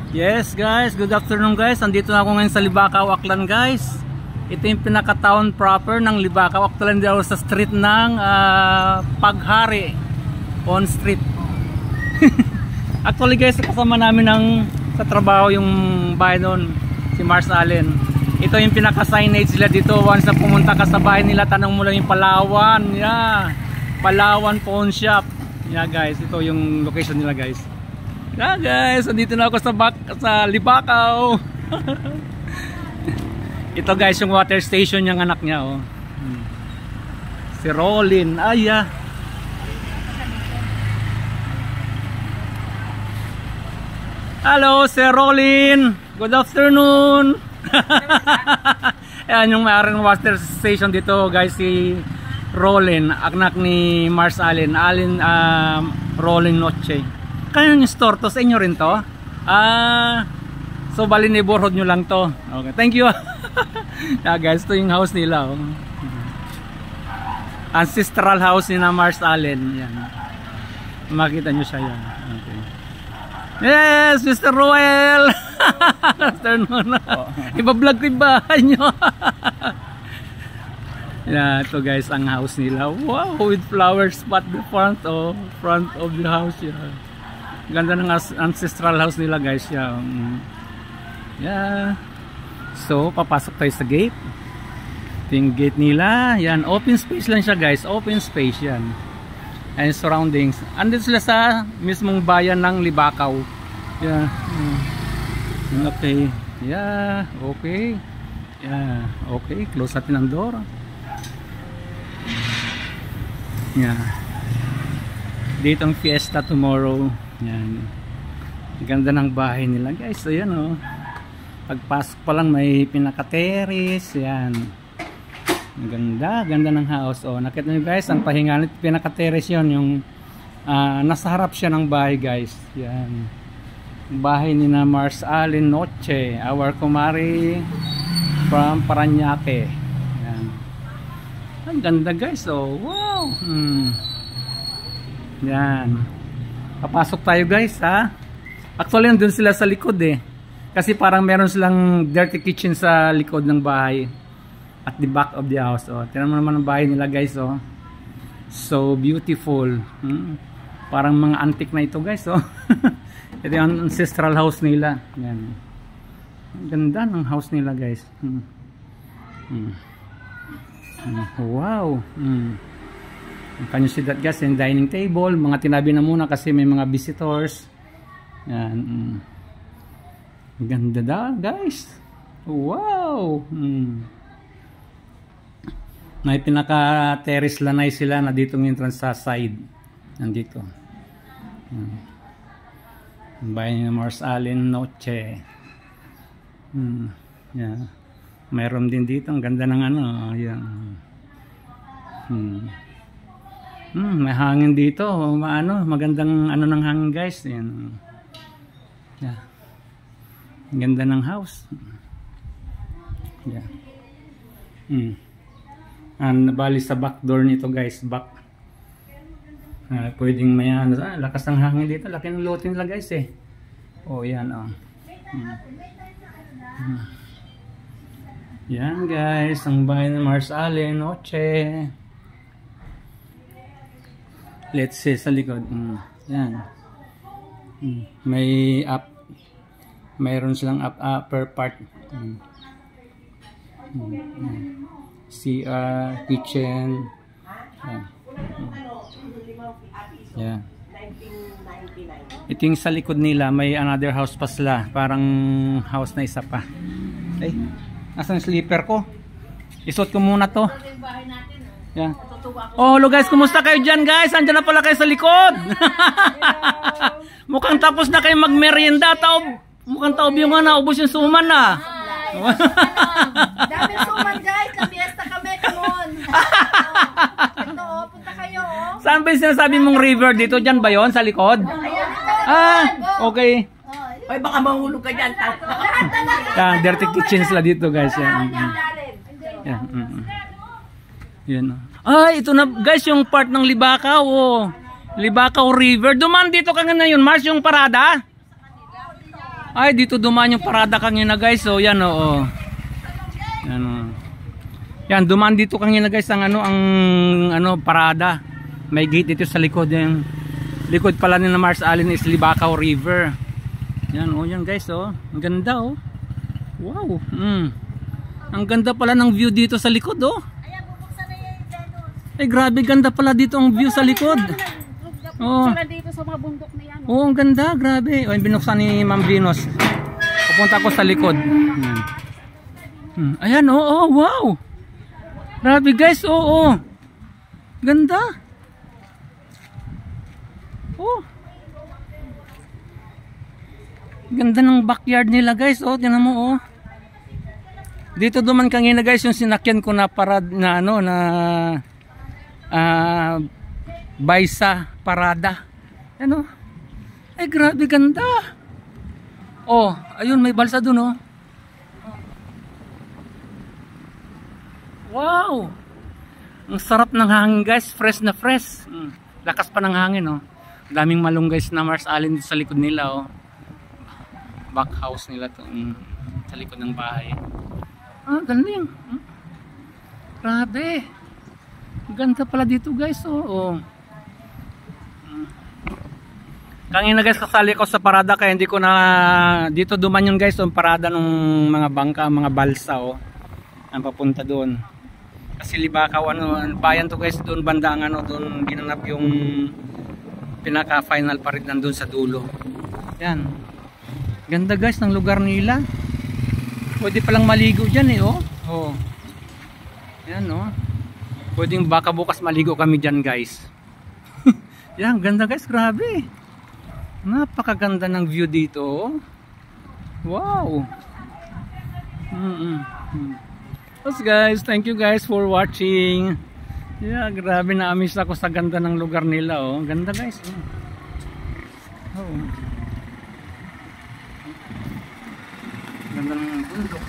Yes guys, good afternoon guys. Andito na ako ngayon sa Libacao, Aklan guys. Ito yung pinaka-town proper ng Libacao. Actually hindi ako sa street ng Paghari on street. Actually guys, kasama namin sa trabaho yung bahay noon, si Mars Allen. Ito yung pinaka-signage nila dito. Once na pumunta ka sa bahay nila, tanong mo lang yung Palawan. Yeah, Palawan Pawn Shop. Yeah guys, ito yung location nila guys. Yeah guys, andito na ako sa Libacao. Ito guys yung water station yung anak niya oh. Si Rolin. Ay yeah. Hello Sir Rolin. Good afternoon. Ayan yung mayroong water station dito guys, si Rolin, anak ni Mars Allen. Rolin Noche. Kaya yung store to, sa inyo rin to? So bali neighborhood nyo lang to. Okay, thank you. Yeah guys, ito yung house nila oh. Ancestral house ni na Mars Allen. Yan. Makita nyo siya yan. Okay. Yes, Mr. Roel. Afternoon. Iba-vlog ko yung bahay nyo. Yeah, ito guys ang house nila. Wow, with flowers spot the front of the house. Yeah. Ganda ng ancestral house nila guys. Yeah. Yeah. So papasok tayo sa gate. Ito yung gate nila. Yan, open space lang siya guys. Open space yan. And surroundings. Andito sila sa mismong bayan ng Libacao. Yeah. Okay. Yeah. Okay. Yeah. Okay. Close natin ang door. Yeah. Dito ang fiesta tomorrow. Yan. Ganda ng bahay nila guys. So yan oh. Pagpasok pa lang may pinaka-terrace. Yan. Ganda ng house. Oh, nakita niyo guys, ang pahinga nito pinaka-terrace 'yon, yung nasa harap siya ng bahay guys. Yan. Bahay ni na Mars Allen Noche, our kumari from Paranaque. Yan. Ang ganda guys. Oh, wow. Yan. Papasok tayo guys ha. Actually nandun sila sa likod eh. Kasi parang meron silang dirty kitchen sa likod ng bahay. At the back of the house. Oh, tingnan mo naman ang bahay nila guys oh. So beautiful. Parang mga antique na ito guys oh. Ito yung ancestral house nila. Yan. Ang ganda ng house nila guys. Wow. Can you see that guys? Yung dining table. Mga tinabi na muna kasi may mga visitors. Yan. Ganda da guys. Wow. May pinaka-terrace lanay sila na dito ng entrance sa side. Nandito. Bahay ni Mars Allen Noche. Yeah. Mayroon din dito. Ang ganda ng ano. Yan. May hangin dito. Magandang ano ng hangin guys. Yan. Yeah. Ganda ng house. Yeah. And bali sa back door nito guys, back. Pwedeng may lakas ng hangin dito. Laki ng lote nila guys eh. Oh, yan oh. Yan guys, ang bahay ng Mars Allen Noche. Let's see sa likod. Yan. May mayroon silang upper part. CR, kitchen. Yeah. Ito yung sa likod nila, may another house pa sila. Parang house na isa pa. Ay, asan yung sleeper ko? Isuot ko muna to. Yeah. Oh, hello guys, kumusta kayo dyan guys? Andyan na pala kayo sa likod. Mukhang tapos na kayo magmerienda. Mukhang taob yung naubos yung suman na. Daming suman guys, kabiesta kami, come on. Ito oh, punta kayo oh. Saan ba yung sinasabi mong river dito? Dyan ba yun? Sa likod? Okay. Ay, baka mahulog ka dyan. Dirty kitchen sila dito guys. Yan. Yan. Ay, ito na guys yung part ng Libacao oh. Libacao River. Duman dito ka ngayon, Mars, yung parada? Ay, dito dumaan yung parada kanina guys. So, yan o. Yan o. Yan, dumaan dito kanina guys ang parada. May gate dito sa likod. Yung likod pala ni na Mars Allen is Libacao River. Yan o, yan guys o. Ang ganda o. Wow. Ang ganda pala ng view dito sa likod o. Ay, grabe ganda pala dito ang view sa likod. Oh. Dito sa mga bundok na yan. Oo, ang ganda, grabe. O, binuksan ni Ma'am Venus. Pupunta ko sa likod. Ayan, oo, wow. Grabe guys, oo. Ganda. Oh. Ganda ng backyard nila guys, oh, tingnan mo, oh. Dito duman kanina guys yung sinakyan ko na parad na Baysa parada. Ano? Ay, grabe ganda. Oh, ayun may balsa dun oh. Wow. Ang sarap ng hangin guys, fresh na fresh. Lakas pa ng hangin oh. Daming malunggay na Mars Allen dito sa likod nila oh. Back house nila to sa likod ng bahay. Ah, galing. Grabe. Ganda pala dito guys oh. Kanina guys kasali ko sa parada kaya hindi ko na dito duman yun guys yung parada ng mga bangka, mga balsa oh. Ang papunta doon. Kasi Libacao bayan to guys doon banda doon ginanap yung pinaka final parid nandun sa dulo. Yan. Ganda guys ng lugar nila. Pwede palang maligo diyan eh oh. Oh. Yan oh. Pwedeng baka bukas maligo kami dyan guys. Yan, ganda guys, grabe. Napakaganda ng view dito. Wow. So guys, thank you guys for watching. Yeah, grabe na amis ako sa ganda ng lugar nila oh. Ganda guys. Oh. Ganda ng bundok.